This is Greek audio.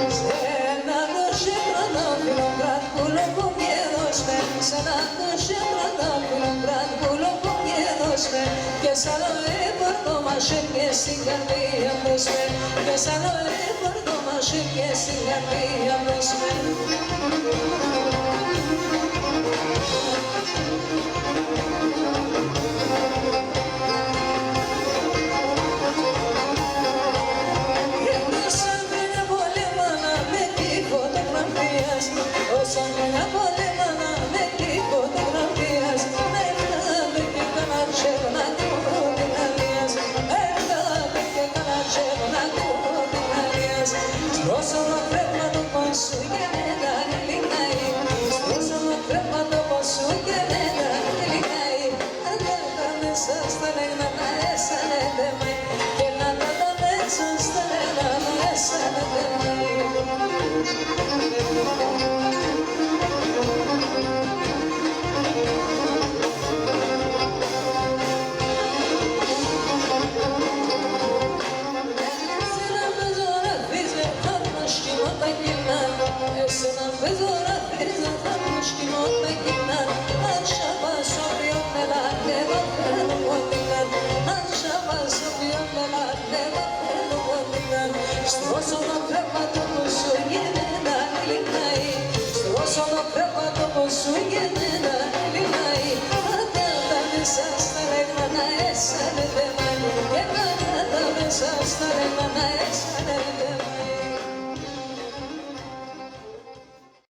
Σένα άλλο λίπορτο μασί και στην καρδία προσφέρ. Κι άλλο λίπορτο μασί και στην καρδία προσφέρ. Όσαν μένα πολέμανα με τη φωτογραφίας, έρχαμε και κάνα τσέρ να ακούω την αλίας. Έρχαμε και κάνα τσέρ να ακούω την αλίας. Στρώσαμε πρέπει το πόσο και μετά λιγάει. Στρώσαμε πρέπει το πόσο και μετά λιγάει. Αντέχα μέσα στα νεγνά να έσανε θεμάει. Και να τα μέσα στα νεγνά να έσανε θεμάει. Εσένα παίζω να φέρνω τα μουσκινότα κοινά. Αν σαβάσω βιόμενα δεν φέρνω μοντινά. Αν σαβάσω βιόμενα δεν φέρνω μοντινά. Στρώσω το κρέπα το ποσού γεννένα λιγνάει. Στρώσω το κρέπα το ποσού γεννένα λιγνάει. Αντάτα μέσα στα ρεγνά να έσανε θεμάει. Και αντάτα μέσα στα ρεγνά να έσανε.